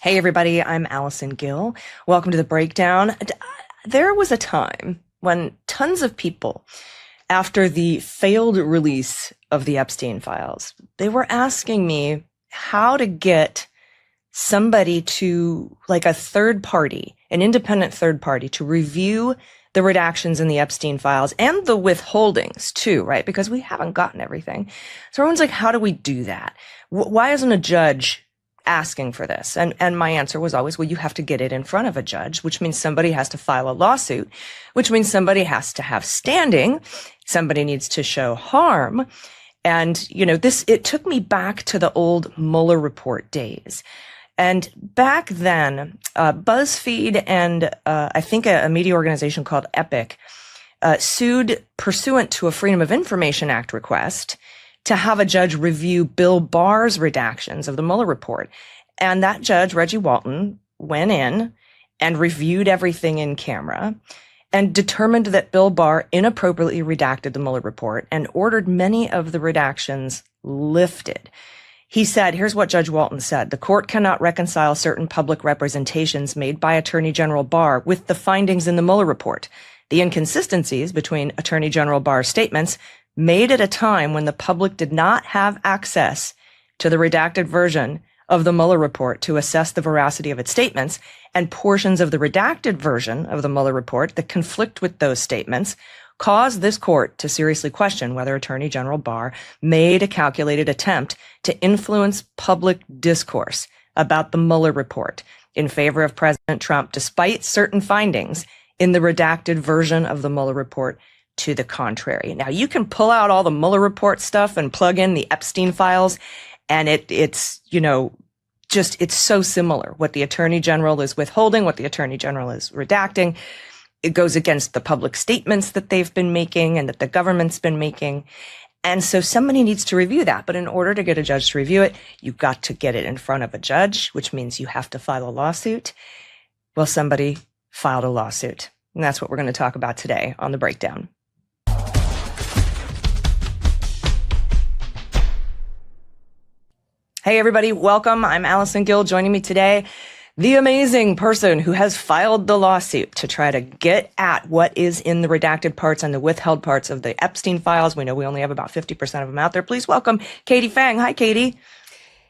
Hey everybody, I'm Allison Gill. Welcome to the breakdown. There was a time when tons of people, after the failed release of the Epstein files, they were asking me how to get somebody to, like a third party, an independent third party, to review the redactions in the Epstein files and the withholdings too, right? Because we haven't gotten everything. So everyone's like, how do we do that? Why isn't a judge asking for this? And my answer was always, well, you have to get it in front of a judge, which means somebody has to file a lawsuit, which means somebody has to have standing. Somebody needs to show harm. And, it took me back to the old Mueller report days. And back then, BuzzFeed and I think a media organization called Epic sued pursuant to a Freedom of Information Act request to have a judge review Bill Barr's redactions of the Mueller report. And that judge, Reggie Walton, went in and reviewed everything in camera and determined that Bill Barr inappropriately redacted the Mueller report and ordered many of the redactions lifted. He said, here's what Judge Walton said: the court cannot reconcile certain public representations made by Attorney General Barr with the findings in the Mueller report. The inconsistencies between Attorney General Barr's statements made at a time when the public did not have access to the redacted version of the Mueller report to assess the veracity of its statements, and portions of the redacted version of the Mueller report that conflict with those statements caused this court to seriously question whether Attorney General Barr made a calculated attempt to influence public discourse about the Mueller report in favor of President Trump, despite certain findings in the redacted version of the Mueller report to the contrary. Now, you can pull out all the Mueller report stuff and plug in the Epstein files, and it's so similar. What the Attorney General is withholding, what the Attorney General is redacting, it goes against the public statements that they've been making and that the government's been making. And so somebody needs to review that. But in order to get a judge to review it, you've got to get it in front of a judge, which means you have to file a lawsuit. Well, somebody filed a lawsuit. And that's what we're going to talk about today on The Breakdown. Hey, everybody. Welcome. I'm Allison Gill. Joining me today, the amazing person who has filed the lawsuit to try to get at what is in the redacted parts and the withheld parts of the Epstein files. We know we only have about 50% of them out there. Please welcome Katie Phang. Hi, Katie.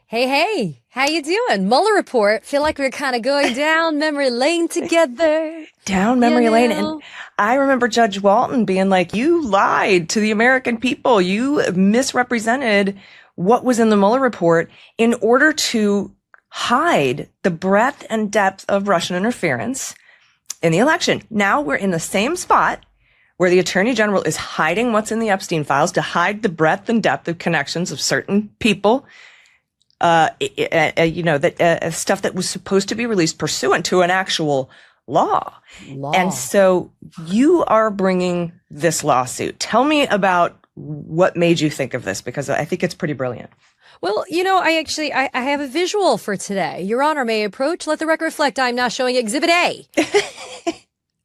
Hey. How you doing? Mueller report. Feel like we're kind of going down memory lane together. Down memory lane. And I remember Judge Walton being like, you lied to the American people. You misrepresented what was in the Mueller report in order to hide the breadth and depth of Russian interference in the election. Now we're in the same spot where the Attorney General is hiding what's in the Epstein files to hide the breadth and depth of connections of certain people, stuff that was supposed to be released pursuant to an actual law. And so you are bringing this lawsuit. Tell me about what made you think of this, because I think it's pretty brilliant. Well, I have a visual for today. Your Honor may approach. Let the record reflect I'm now showing Exhibit A.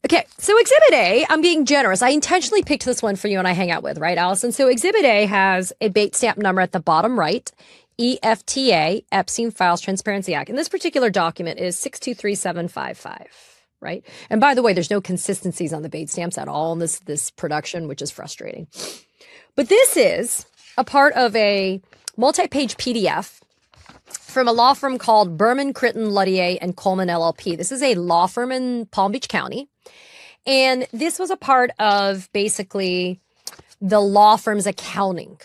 Okay, so Exhibit A, I'm being generous. I intentionally picked this one for you and I hang out with, right, Allison? So Exhibit A has a bait stamp number at the bottom right, EFTA, Epstein Files Transparency Act. And this particular document is 623755. Right. And by the way, there's no consistencies on the bait stamps at all in this production, which is frustrating. But this is a part of a multi-page PDF from a law firm called Berman, Critton, Ludier, and Coleman LLP. This is a law firm in Palm Beach County. And this was a part of basically the law firm's accounting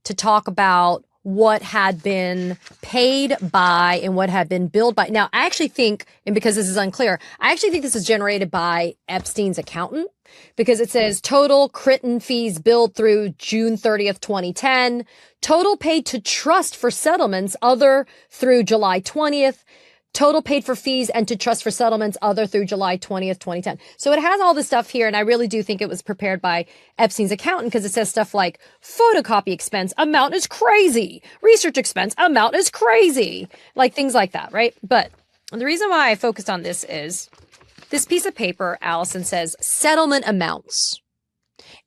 to talk about what had been paid by and what had been billed by. Now, I actually think, and because this is unclear, I actually think this is generated by Epstein's accountant, because it says total Critton fees billed through June 30th, 2010, total paid to trust for settlements other through July 20th, total paid for fees and to trust for settlements other through July 20th, 2010. So it has all this stuff here, and I really do think it was prepared by Epstein's accountant, because it says stuff like photocopy expense amount is crazy, research expense amount is crazy, like things like that, right? But the reason why I focused on this is this piece of paper, Allison, says settlement amounts.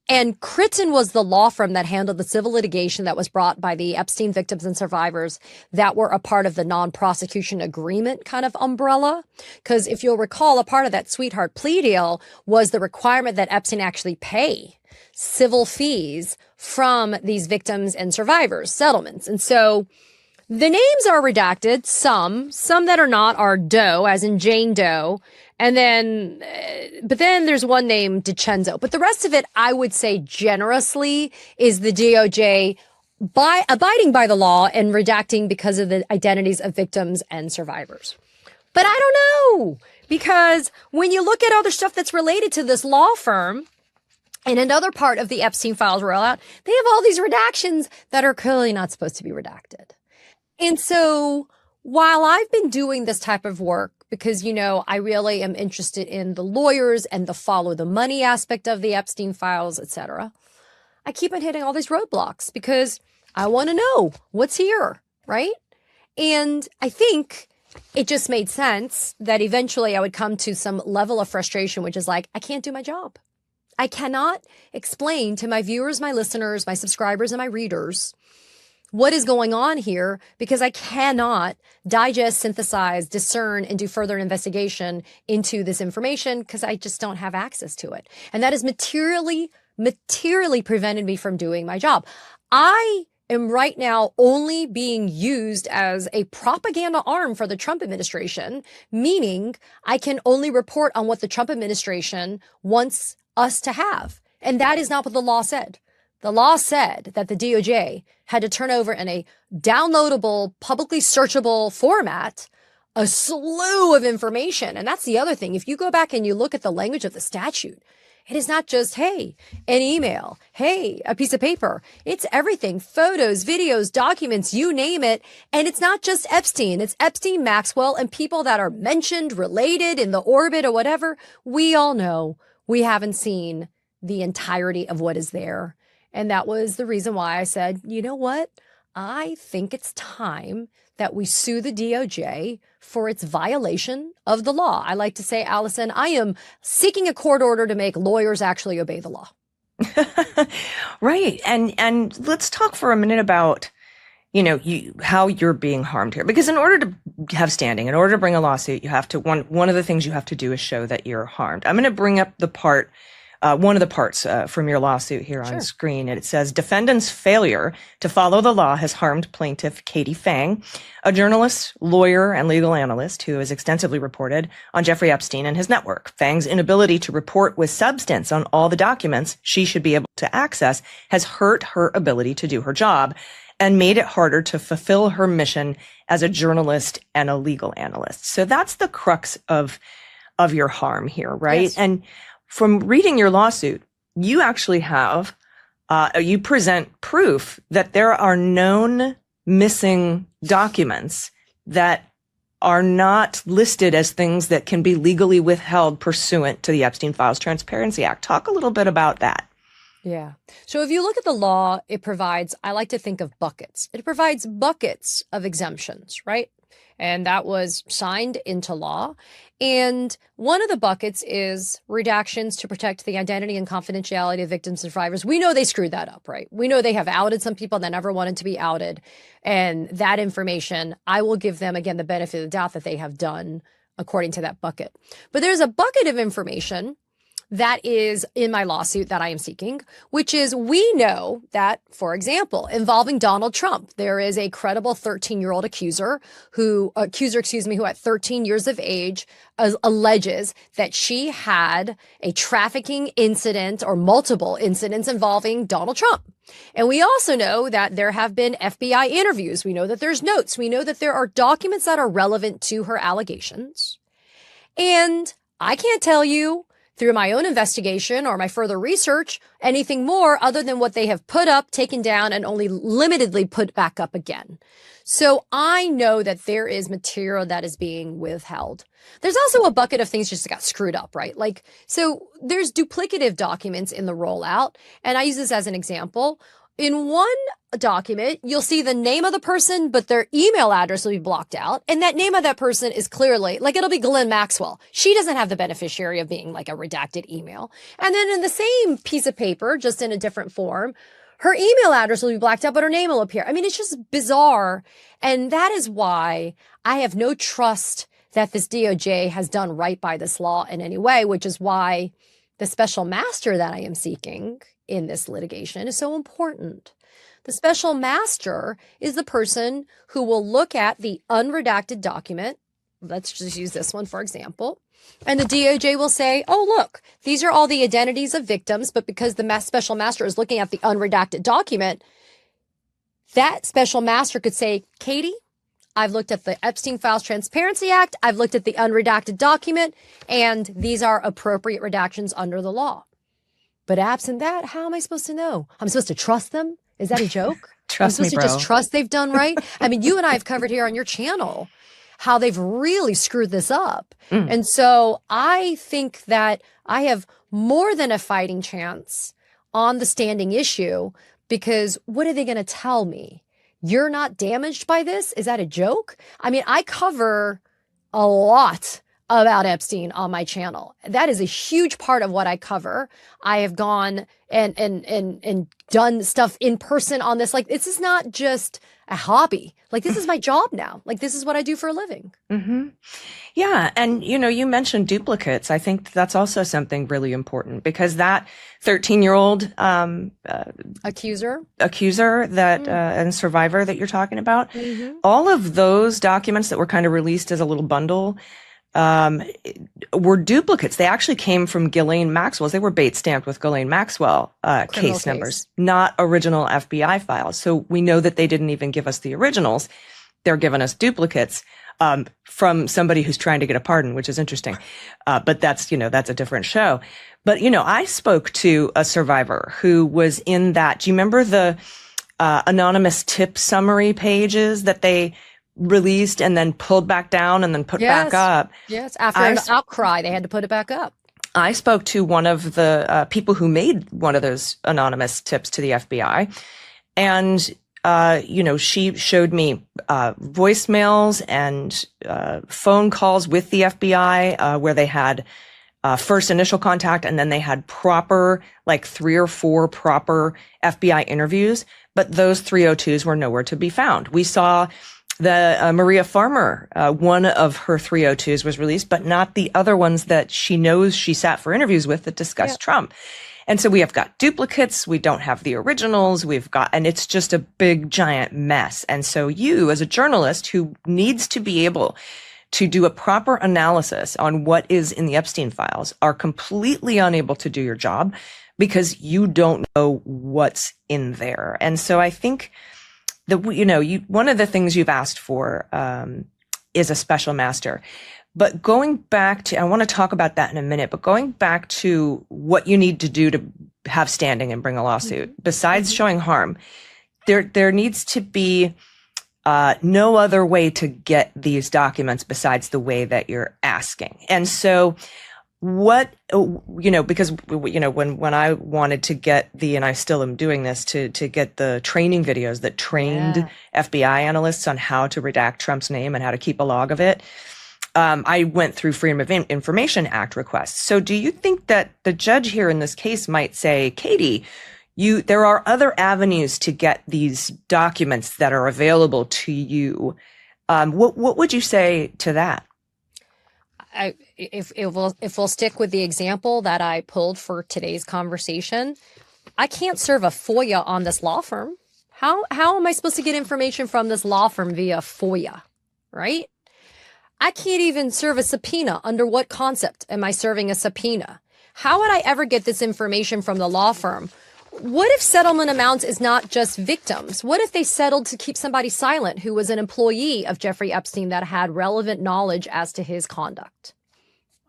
And Critton was the law firm that handled the civil litigation that was brought by the Epstein victims and survivors that were a part of the non-prosecution agreement kind of umbrella. Because if you'll recall, a part of that sweetheart plea deal was the requirement that Epstein actually pay civil fees from these victims and survivors settlements. And so the names are redacted. Some that are not are Doe, as in Jane Doe. And then, but then there's one named DiCenzo. But the rest of it, I would say generously, is the DOJ abiding by the law and redacting because of the identities of victims and survivors. But I don't know, because when you look at other stuff that's related to this law firm, and another part of the Epstein files rollout, they have all these redactions that are clearly not supposed to be redacted. And so while I've been doing this type of work, because, you know, I really am interested in the lawyers and the follow the money aspect of the Epstein files, et cetera, I keep on hitting all these roadblocks because I want to know what's here, right? And I think it just made sense that eventually I would come to some level of frustration, which is like, I can't do my job. I cannot explain to my viewers, my listeners, my subscribers, and my readers what is going on here because I cannot digest, synthesize, discern, and do further investigation into this information because I just don't have access to it. And that has materially prevented me from doing my job. I am right now only being used as a propaganda arm for the Trump administration, meaning I can only report on what the Trump administration wants us to have. And that is not what the law said. The law said that the DOJ had to turn over in a downloadable, publicly searchable format a slew of information. And that's the other thing. If you go back and you look at the language of the statute, it is not just, hey, an email, hey, a piece of paper. It's everything, photos, videos, documents, you name it. And it's not just Epstein. It's Epstein, Maxwell, and people that are mentioned, related in the orbit or whatever. We all know we haven't seen the entirety of what is there. And that was the reason why I said, you know what? I think it's time that we sue the DOJ for its violation of the law. I like to say, Allison, I am seeking a court order to make lawyers actually obey the law. Right. And let's talk for a minute about, you know, how you're being harmed here. Because in order to have standing, in order to bring a lawsuit, you have to, one of the things you have to do is show that you're harmed. I'm going to bring up the part one of the parts from your lawsuit here on screen. And it says, defendant's failure to follow the law has harmed plaintiff Katie Phang, a journalist, lawyer, and legal analyst who has extensively reported on Jeffrey Epstein and his network. Phang's inability to report with substance on all the documents she should be able to access has hurt her ability to do her job and made it harder to fulfill her mission as a journalist and a legal analyst. So that's the crux of your harm here, right? Yes. And from reading your lawsuit, you actually have, you present proof that there are known missing documents that are not listed as things that can be legally withheld pursuant to the Epstein Files Transparency Act. Talk a little bit about that. Yeah. So if you look at the law, it provides, I like to think of buckets. It provides buckets of exemptions, right? And that was signed into law. And one of the buckets is redactions to protect the identity and confidentiality of victims and survivors. We know they screwed that up, right? We know they have outed some people that never wanted to be outed. And that information, I will give them, again, the benefit of the doubt that they have done according to that bucket. But there's a bucket of information that is in my lawsuit that I am seeking, which is we know that, for example, involving Donald Trump, there is a credible 13-year-old who at 13 years of age alleges that she had a trafficking incident or multiple incidents involving Donald Trump. And we also know that there have been FBI interviews. We know that there's notes. We know that there are documents that are relevant to her allegations. And I can't tell you through my own investigation or my further research, anything more other than what they have put up, taken down, and only limitedly put back up again. So I know that there is material that is being withheld. There's also a bucket of things just got screwed up, right? Like, so there's duplicative documents in the rollout. And I use this as an example. in one document, you'll see the name of the person, but their email address will be blocked out. And that name of that person is clearly, like, it'll be Ghislaine Maxwell. She doesn't have the beneficiary of being like a redacted email. And then in the same piece of paper, just in a different form, her email address will be blacked out, but her name will appear. I mean, it's just bizarre. And that is why I have no trust that this DOJ has done right by this law in any way, which is why the special master that I am seeking in this litigation is so important. The special master is the person who will look at the unredacted document. Let's just use this one, for example. And the DOJ will say, oh, look, these are all the identities of victims, but because the special master is looking at the unredacted document, that special master could say, Katie, I've looked at the Epstein Files Transparency Act, I've looked at the unredacted document, and these are appropriate redactions under the law. But absent that, how am I supposed to know? I'm supposed to trust them? Is that a joke? Trust I'm me, supposed bro. to just trust they've done right? I mean, you and I have covered here on your channel how they've really screwed this up. And so I think that I have more than a fighting chance on the standing issue, because what are they going to tell me? You're not damaged by this? Is that a joke? I mean, I cover a lot about Epstein on my channel. That is a huge part of what I cover. I have gone and done stuff in person on this. Like, this is not just a hobby. Like, this is my job now. Like, this is what I do for a living. Mm-hmm. Yeah. And, you mentioned duplicates. I think that's also something really important, because that 13-year-old Accuser that and survivor that you're talking about, all of those documents that were kind of released as a little bundle were duplicates. They actually came from Ghislaine Maxwell's. They were bait stamped with Ghislaine Maxwell case numbers, not original FBI files. So we know that they didn't even give us the originals. They're giving us duplicates from somebody who's trying to get a pardon, which is interesting. But that's a different show. But, I spoke to a survivor who was in that. Do you remember the anonymous tip summary pages that they released and then pulled back down and then put back up? Yes. After an outcry, they had to put it back up. I spoke to one of the people who made one of those anonymous tips to the FBI. And, she showed me voicemails and phone calls with the FBI where they had first initial contact, and then they had proper, like 3 or 4 proper FBI interviews. But those 302s were nowhere to be found. We saw the Maria Farmer, one of her 302s was released, but not the other ones that she knows she sat for interviews with that discussed Trump. And so we have got duplicates. We don't have the originals. And it's just a big, giant mess. And so you, as a journalist who needs to be able to do a proper analysis on what is in the Epstein files, are completely unable to do your job because you don't know what's in there. And so I think one of the things you've asked for is a special master. But going back to, I want to talk about that in a minute, but going back to what you need to do to have standing and bring a lawsuit, besides showing harm, there needs to be no other way to get these documents besides the way that you're asking. And so because when I wanted to get and I still am doing this, to get the training videos that trained FBI analysts on how to redact Trump's name and how to keep a log of it, I went through Freedom of Information Act requests. So do you think that the judge here in this case might say, Katie, there are other avenues to get these documents that are available to you? What would you say to that? If we'll stick with the example that I pulled for today's conversation, I can't serve a FOIA on this law firm. How am I supposed to get information from this law firm via FOIA, right? I can't even serve a subpoena. Under what concept am I serving a subpoena? How would I ever get this information from the law firm? What if settlement amounts is not just victims? What if they settled to keep somebody silent who was an employee of Jeffrey Epstein that had relevant knowledge as to his conduct?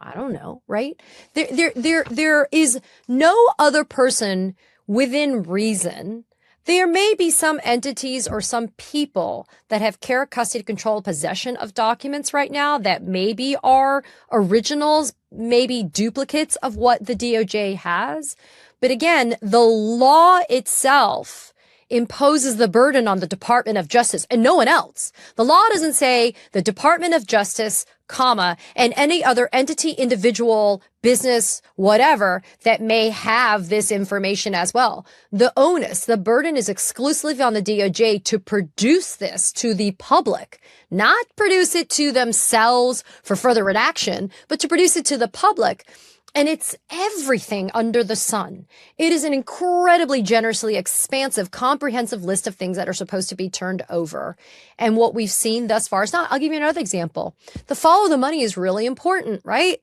I don't know, right? There is no other person within reason. There may be some entities or some people that have care, custody, control, possession of documents right now that maybe are originals, maybe duplicates of what the DOJ has. But again, the law itself imposes the burden on the Department of Justice and no one else. The law doesn't say the Department of Justice, comma, and any other entity, individual, business, whatever, that may have this information as well. The onus, the burden is exclusively on the DOJ to produce this to the public, not produce it to themselves for further redaction, but to produce it to the public. And it's everything under the sun. It is an incredibly generously expansive, comprehensive list of things that are supposed to be turned over. And what we've seen thus far is not. I'll give you another example. The follow the money is really important, right?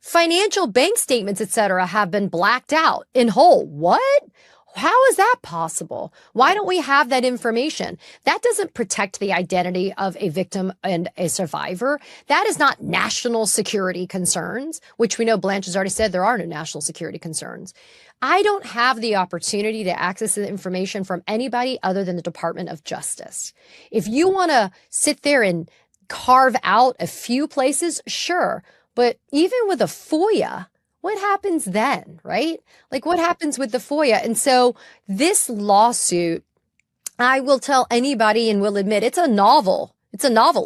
Financial bank statements, et cetera, have been blacked out in whole. What? How is that possible? Why don't we have that information? That doesn't protect the identity of a victim and a survivor. That is not national security concerns, which we know Blanche has already said there are no national security concerns. I don't have the opportunity to access the information from anybody other than the Department of Justice. If you want to sit there and carve out a few places, sure. But even with a FOIA, what happens then, right? Like what happens with the FOIA? And so this lawsuit, I will tell anybody and will admit it's a novel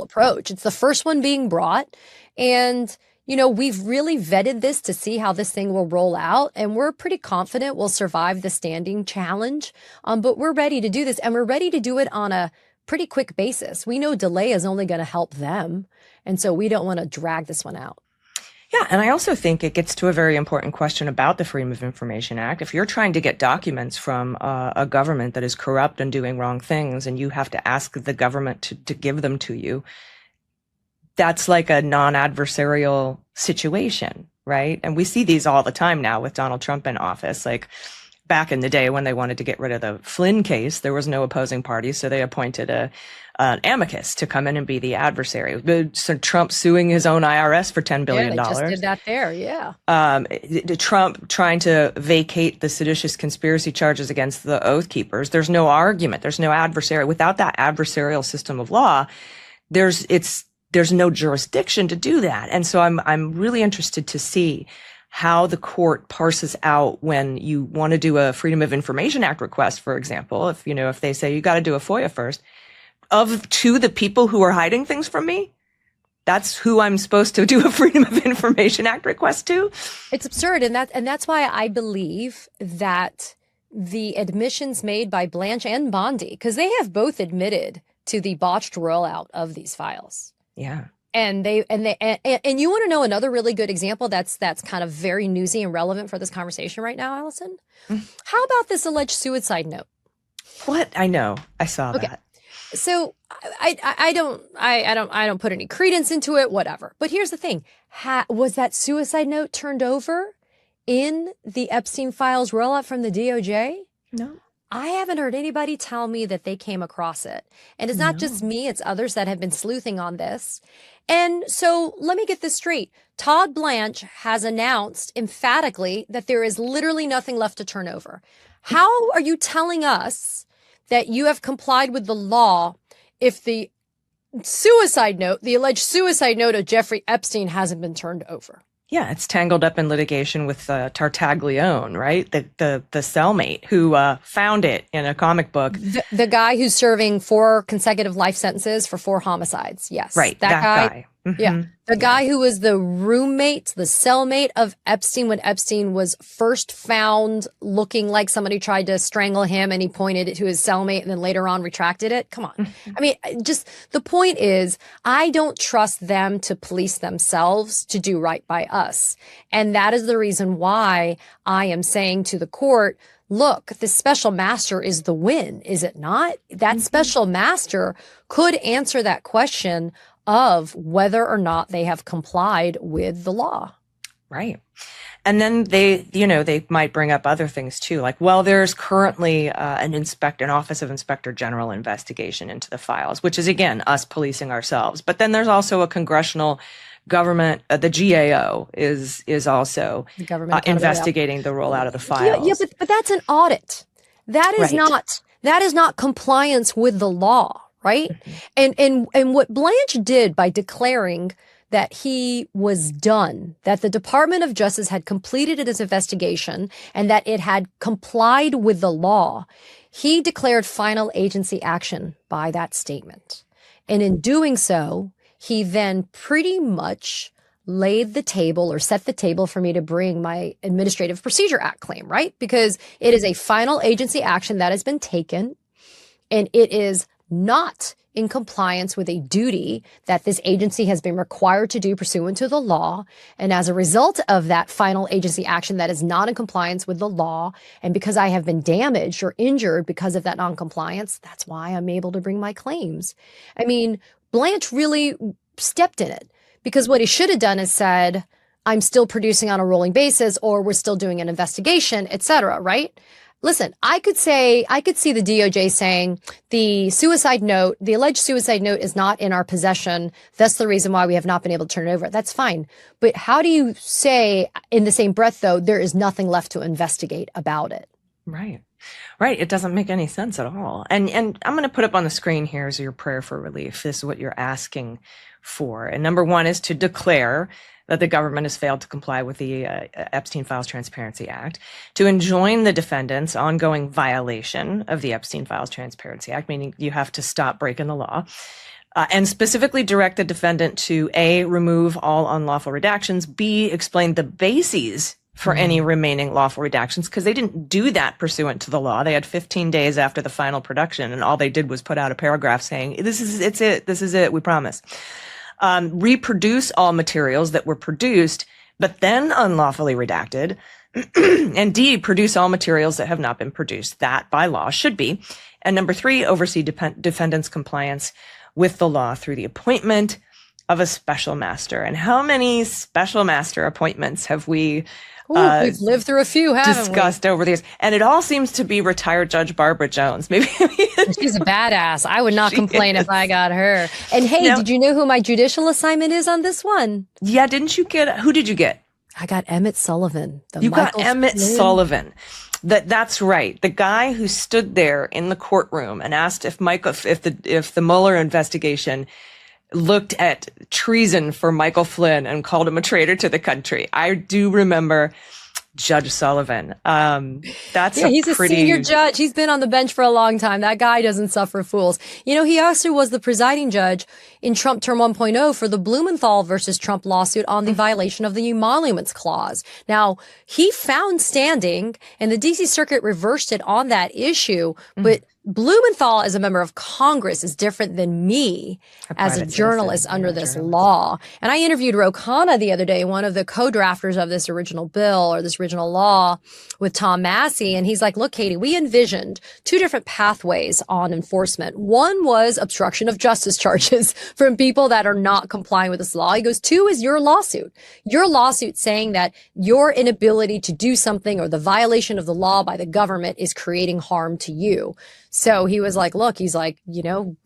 approach. It's the first one being brought. And, you know, we've really vetted this to see how this thing will roll out. And we're pretty confident we'll survive the standing challenge. But we're ready to do this, and we're ready to do it on a pretty quick basis. We know delay is only going to help them. And so we don't want to drag this one out. Yeah, and I also think it gets to a very important question about the Freedom of Information Act. If you're trying to get documents from a government that is corrupt and doing wrong things, and you have to ask the government to give them to you, that's like a non-adversarial situation, right? And we see these all the time now with Donald Trump in office. Like back in the day when they wanted to get rid of the Flynn case, there was no opposing party, so they appointed an amicus to come in and be the adversary. So Trump suing his own IRS for $10 billion. Yeah, they just did that there, yeah. Trump trying to vacate the seditious conspiracy charges against the Oath Keepers. There's no argument. There's no adversary. Without that adversarial system of law, there's no jurisdiction to do that. And so I'm really interested to see how the court parses out when you want to do a Freedom of Information Act request, for example. If they say you got to do a FOIA first, to the people who are hiding things from me, that's who I'm supposed to do a Freedom of Information Act request to. It's absurd. And that's why I believe that the admissions made by Blanche and Bondi, because they have both admitted to the botched rollout of these files. Yeah. And you want to know another really good example that's kind of very newsy and relevant for this conversation right now, Allison? How about this alleged suicide note? What? I know. I saw that. So I don't put any credence into it, whatever. But here's the thing. Was that suicide note turned over in the Epstein files rollout from the DOJ? No. I haven't heard anybody tell me that they came across it. And it's not just me, it's others that have been sleuthing on this. And so let me get this straight. Todd Blanche has announced emphatically that there is literally nothing left to turn over. How are you telling us that you have complied with the law if the suicide note, the alleged suicide note of Jeffrey Epstein hasn't been turned over? Yeah, it's tangled up in litigation with Tartaglione, right? The cellmate who found it in a comic book. The guy who's serving 4 consecutive life sentences for 4 homicides. Yes. Right. That guy. Mm-hmm. Yeah. The guy who was the roommate, the cellmate of Epstein when Epstein was first found looking like somebody tried to strangle him and he pointed it to his cellmate and then later on retracted it. Come on. I mean, just the point is, I don't trust them to police themselves to do right by us. And that is the reason why I am saying to the court, look, the special master is the win, is it not? That special master could answer that question of whether or not they have complied with the law. Right. And then they might bring up other things too, like, well, there's currently an Office of Inspector General investigation into the files, which is, again, us policing ourselves. But then there's also a congressional government, the GAO is also investigating the rollout of the files. Yeah, but that's an audit. That is not compliance with the law. Right. And what Blanche did by declaring that he was done, that the Department of Justice had completed its investigation and that it had complied with the law, he declared final agency action by that statement. And in doing so, he then pretty much laid the table or set the table for me to bring my Administrative Procedure Act claim, right? Because it is a final agency action that has been taken, and it is not in compliance with a duty that this agency has been required to do pursuant to the law. And as a result of that final agency action that is not in compliance with the law, and because I have been damaged or injured because of that noncompliance, that's why I'm able to bring my claims. I mean, Blanche really stepped in it, because what he should have done is said, I'm still producing on a rolling basis, or we're still doing an investigation, et cetera, right? Listen, I could see the DOJ saying the alleged suicide note is not in our possession. That's the reason why we have not been able to turn it over. That's fine. But how do you say in the same breath, though, there is nothing left to investigate about it? Right. Right. It doesn't make any sense at all. And I'm going to put up on the screen here is your prayer for relief. This is what you're asking for. And number one is to declare that the government has failed to comply with the Epstein Files Transparency Act, to enjoin the defendant's ongoing violation of the Epstein Files Transparency Act, meaning you have to stop breaking the law, and specifically direct the defendant to A, remove all unlawful redactions, B, explain the bases for any remaining lawful redactions, because they didn't do that pursuant to the law. They had 15 days after the final production, and all they did was put out a paragraph saying, this is it, we promise. Reproduce all materials that were produced, but then unlawfully redacted, and D, produce all materials that have not been produced. That, by law, should be. And number three, oversee defendants' compliance with the law through the appointment of a special master. And how many special master appointments have we we've lived through a few, haven't discussed over the years? And it all seems to be retired Judge Barbara Jones. Maybe she's a badass. I would not complain if I got her. And hey, did you know who my judicial assignment is on this one? Yeah, who did you get? I got Emmett Sullivan. You got Emmett Sullivan. That's right. The guy who stood there in the courtroom and asked if the Mueller investigation looked at treason for Michael Flynn and called him a traitor to the country. I do remember Judge Sullivan. He's a senior judge. He's been on the bench for a long time. That guy doesn't suffer fools. You know, he also was the presiding judge in Trump Term 1.0 for the Blumenthal versus Trump lawsuit on the violation of the Emoluments Clause. Now, he found standing, and the D.C. Circuit reversed it on that issue, but Blumenthal as a member of Congress is different than me as a journalist under this law. And I interviewed Ro Khanna the other day, one of the co-drafters of this original bill or this original law with Tom Massey. And he's like, look, Katie, we envisioned two different pathways on enforcement. One was obstruction of justice charges from people that are not complying with this law. He goes, two is your lawsuit saying that your inability to do something or the violation of the law by the government is creating harm to you. So he was like, look, he's like, you know,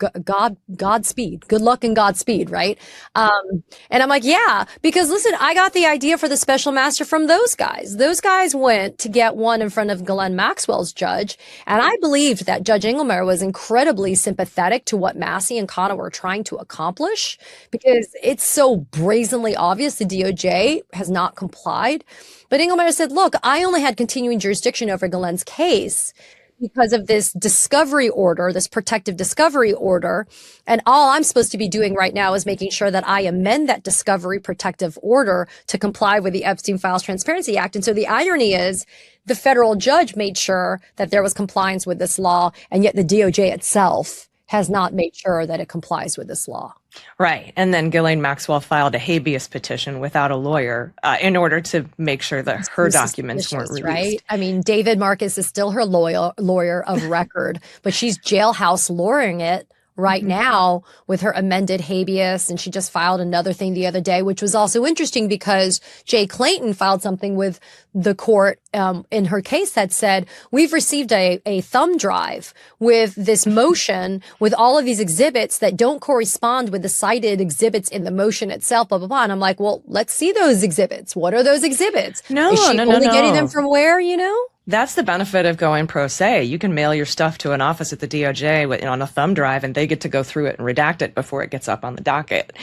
Godspeed, good luck and Godspeed, right? And I'm like, yeah, because listen, I got the idea for the special master from those guys. Those guys went to get one in front of Ghislaine Maxwell's judge. And I believed that Judge Engelmeyer was incredibly sympathetic to what Massey and Khanna were trying to accomplish, because it's so brazenly obvious the DOJ has not complied. But Engelmeyer said, look, I only had continuing jurisdiction over Ghislaine's case because of this discovery order, this protective discovery order. And all I'm supposed to be doing right now is making sure that I amend that discovery protective order to comply with the Epstein Files Transparency Act. And so the irony is the federal judge made sure that there was compliance with this law, and yet the DOJ itself has not made sure that it complies with this law. Right. And then Ghislaine Maxwell filed a habeas petition without a lawyer in order to make sure that her documents weren't released. Right. I mean, David Marcus is still her lawyer of record, but she's jailhouse lawyering it right now with her amended habeas. And she just filed another thing the other day, which was also interesting because Jay Clayton filed something with the court in her case that said, we've received a thumb drive with this motion with all of these exhibits that don't correspond with the cited exhibits in the motion itself, blah, blah, blah. And I'm like, well, let's see those exhibits. What are those exhibits? No, Is she only getting them from where, you know? That's the benefit of going pro se. You can mail your stuff to an office at the DOJ on a thumb drive, and they get to go through it and redact it before it gets up on the docket.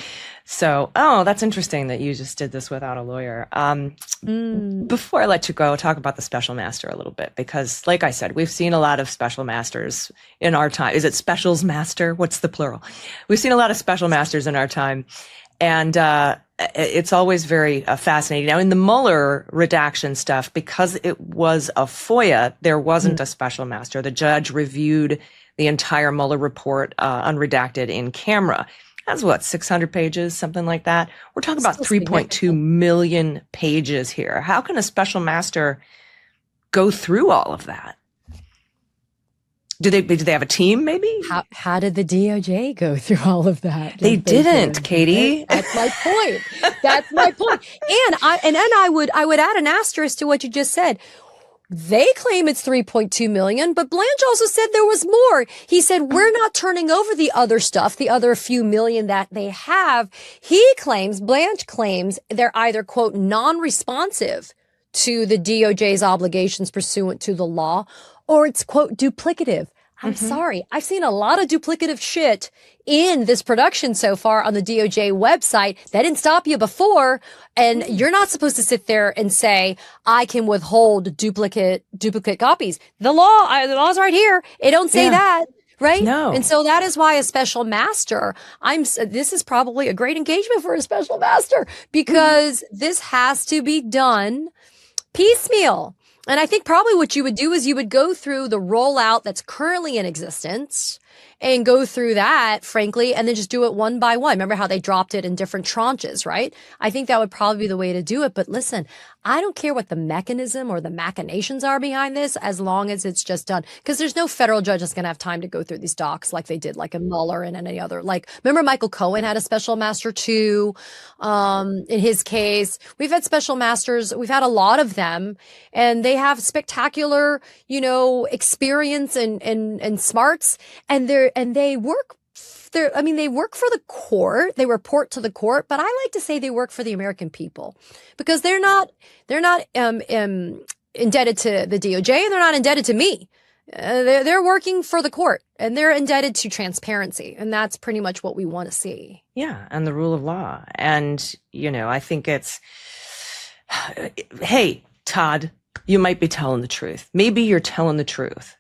So, oh, that's interesting that you just did this without a lawyer. Before I let you go, talk about the special master a little bit, because like I said, we've seen a lot of special masters in our time. Is it specials master? What's the plural? We've seen a lot of special masters in our time. And it's always very fascinating. Now, in the Mueller redaction stuff, because it was a FOIA, there wasn't a special master. The judge reviewed the entire Mueller report unredacted in camera. That's what, 600 pages, something like that. We're talking about 3.2 million pages here. How can a special master go through all of that? Do they have a team, maybe? How did the DOJ go through all of that? They didn't, Katie. That's my point. That's my point. And I would add an asterisk to what you just said. They claim it's 3.2 million, but Blanche also said there was more. He said, we're not turning over the other stuff, the other few million that they have. Blanche claims they're either, quote, non-responsive to the DOJ's obligations pursuant to the law, or it's, quote, duplicative. I'm sorry. I've seen a lot of duplicative shit in this production so far on the DOJ website. That didn't stop you before. And you're not supposed to sit there and say, I can withhold duplicate copies. The law's right here. It don't say that. Right? No. And so that is why a special master, this is probably a great engagement for a special master, because this has to be done piecemeal. And I think probably what you would do is you would go through the rollout that's currently in existence and go through that, frankly, and then just do it one by one. Remember how they dropped it in different tranches, right? I think that would probably be the way to do it. But listen, I don't care what the mechanism or the machinations are behind this, as long as it's just done. Because there's no federal judge that's going to have time to go through these docs like they did, like in Mueller and any other. Like, remember Michael Cohen had a special master too, in his case. We've had special masters. We've had a lot of them, and they have spectacular, experience and smarts, and they work for the court. They report to the court, but I like to say they work for the American people, because they're not indebted to the DOJ, and they're not indebted to me. They're working for the court, and they're indebted to transparency, and that's pretty much what we want to see. Yeah, and the rule of law. And I think it's, hey, Todd, you might be telling the truth. Maybe you're telling the truth.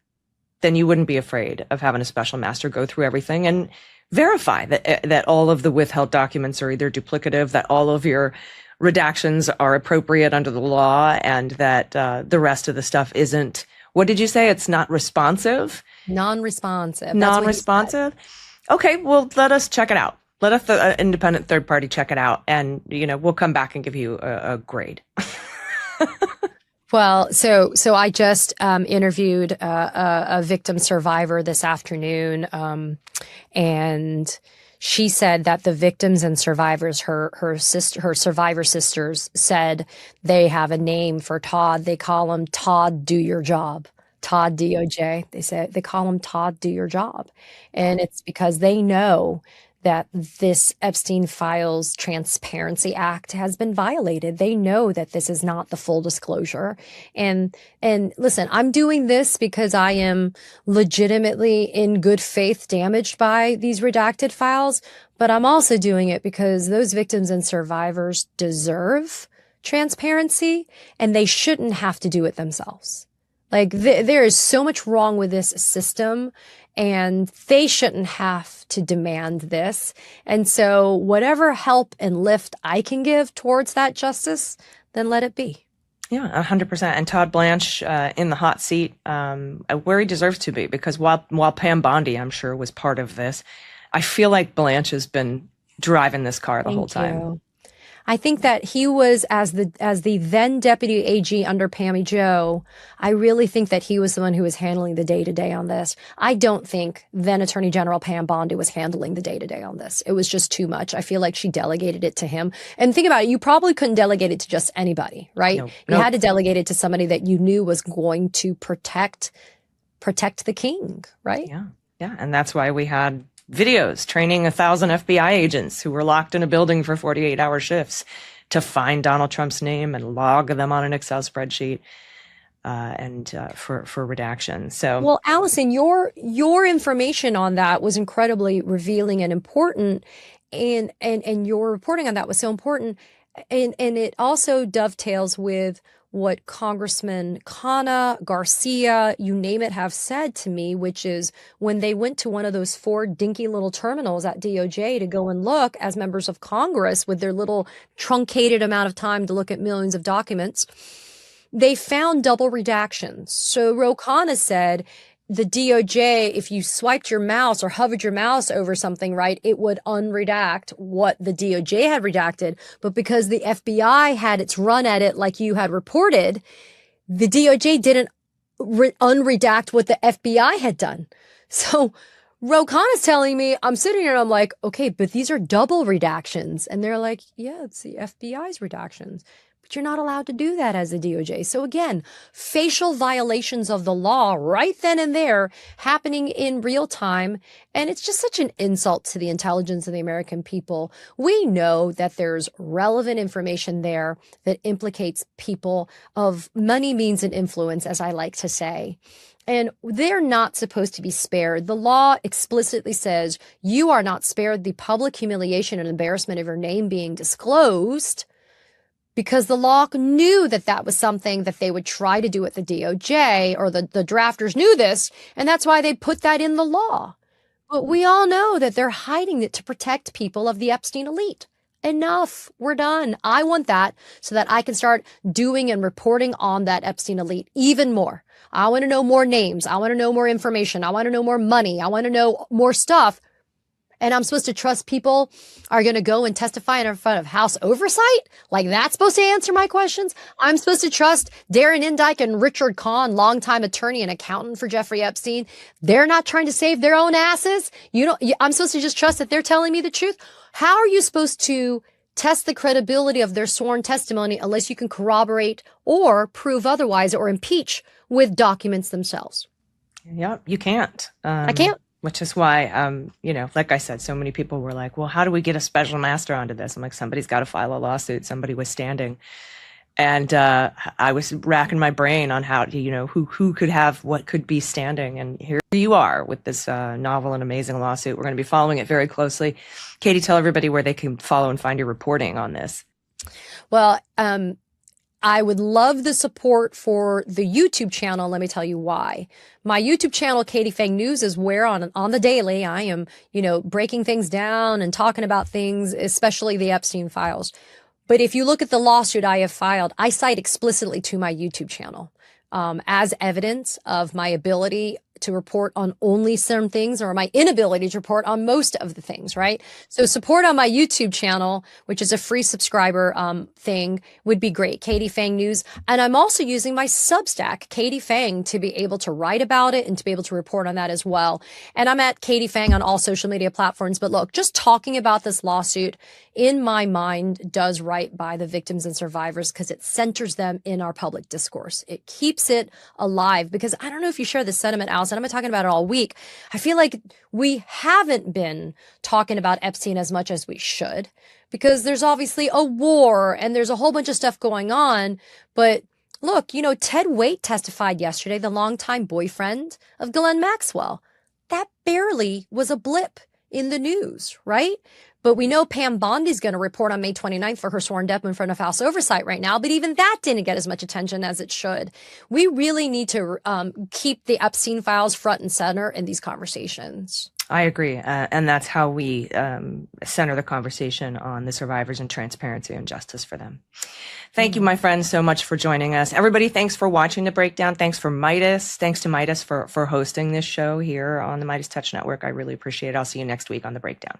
Then you wouldn't be afraid of having a special master go through everything and verify that all of the withheld documents are either duplicative, that all of your redactions are appropriate under the law, and that the rest of the stuff isn't. What did you say? It's not responsive? Non-responsive. Non-responsive? Okay, well, let us check it out. Let us, the independent third party, check it out, and we'll come back and give you a grade. Well, so I just interviewed a victim survivor this afternoon, and she said that the victims and survivors, her survivor sisters, said they have a name for Todd. They call him Todd, do your job. Todd DOJ. They call him Todd, do your job, and it's because they know that this Epstein Files Transparency Act has been violated. They know that this is not the full disclosure. And listen, I'm doing this because I am legitimately in good faith damaged by these redacted files, but I'm also doing it because those victims and survivors deserve transparency, and they shouldn't have to do it themselves. Like, there is so much wrong with this system, and they shouldn't have to demand this. And so whatever help and lift I can give towards that justice, then let it be. Yeah, 100%. And Todd Blanche in the hot seat, where he deserves to be, because while Pam Bondi, I'm sure, was part of this, I feel like Blanche has been driving this car the whole time. You. I think that he was, as the then deputy AG under Pammy Jo, I really think that he was the one who was handling the day-to-day on this. I don't think then Attorney General Pam Bondi was handling the day-to-day on this. It was just too much. I feel like she delegated it to him. And think about it, you probably couldn't delegate it to just anybody, right? You had to delegate it to somebody that you knew was going to protect the king, right? Yeah, yeah. And that's why we had videos training 1,000 FBI agents who were locked in a building for 48-hour shifts to find Donald Trump's name and log them on an Excel spreadsheet for redaction. So, well, Allison, your information on that was incredibly revealing and important. And your reporting on that was so important. And it also dovetails with what Congressman Khanna, Garcia, you name it, have said to me, which is when they went to one of those 4 dinky little terminals at DOJ to go and look as members of Congress with their little truncated amount of time to look at millions of documents, they found double redactions. So Ro Khanna said, the DOJ, if you swiped your mouse or hovered your mouse over something, right, it would unredact what the DOJ had redacted. But because the FBI had its run at it like you had reported, the DOJ didn't unredact what the FBI had done. So Ro Khanna's telling me, I'm sitting here and I'm like, okay, but these are double redactions. And they're like, yeah, it's the FBI's redactions. But you're not allowed to do that as a DOJ. So again, facial violations of the law right then and there happening in real time. And it's just such an insult to the intelligence of the American people. We know that there's relevant information there that implicates people of money, means, and influence, as I like to say. And they're not supposed to be spared. The law explicitly says you are not spared the public humiliation and embarrassment of your name being disclosed, because the law knew that that was something that they would try to do at the DOJ, or the drafters knew this, and that's why they put that in the law. But we all know that they're hiding it to protect people of the Epstein elite. Enough. We're done. I want that so that I can start doing and reporting on that Epstein elite even more. I want to know more names. I want to know more information. I want to know more money. I want to know more stuff. And I'm supposed to trust people are going to go and testify in front of House oversight? Like that's supposed to answer my questions? I'm supposed to trust Darren Indyke and Richard Kahn, longtime attorney and accountant for Jeffrey Epstein. They're not trying to save their own asses. I'm supposed to just trust that they're telling me the truth. How are you supposed to test the credibility of their sworn testimony unless you can corroborate or prove otherwise or impeach with documents themselves? Yeah, you can't. I can't. Which is why, like I said, so many people were like, well, how do we get a special master onto this? I'm like, somebody's got to file a lawsuit. Somebody was standing. And I was racking my brain on how to, who could have what could be standing. And here you are with this novel and amazing lawsuit. We're going to be following it very closely. Katie, tell everybody where they can follow and find your reporting on this. Well, I would love the support for the YouTube channel. Let me tell you why. My YouTube channel, Katie Phang News, is where on the daily I am, breaking things down and talking about things, especially the Epstein files. But if you look at the lawsuit I have filed, I cite explicitly to my YouTube channel as evidence of my ability to report on only certain things, or my inability to report on most of the things, right? So support on my YouTube channel, which is a free subscriber thing, would be great. Katie Phang News. And I'm also using my Substack, Katie Phang, to be able to write about it and to be able to report on that as well. And I'm at Katie Phang on all social media platforms. But look, just talking about this lawsuit in my mind does right by the victims and survivors, because it centers them in our public discourse. It keeps it alive, because I don't know if you share this sentiment, Allison. I've been talking about it all week. I feel like we haven't been talking about Epstein as much as we should, because there's obviously a war and there's a whole bunch of stuff going on. But look, Ted Waite testified yesterday, the longtime boyfriend of Ghislaine Maxwell. That barely was a blip in the news, right? But we know Pam Bondi's going to report on May 29th for her sworn death in front of House Oversight right now. But even that didn't get as much attention as it should. We really need to keep the Epstein files front and center in these conversations. I agree. And that's how we center the conversation on the survivors and transparency and justice for them. Thank you, my friends, so much for joining us. Everybody, thanks for watching The Breakdown. Thanks for Meidas. Thanks to Meidas for hosting this show here on the Meidas Touch Network. I really appreciate it. I'll see you next week on The Breakdown.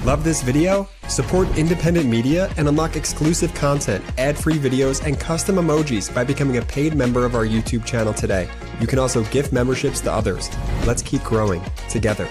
Love this video? Support independent media and unlock exclusive content, ad-free videos, and custom emojis by becoming a paid member of our YouTube channel today. You can also gift memberships to others. Let's keep growing together.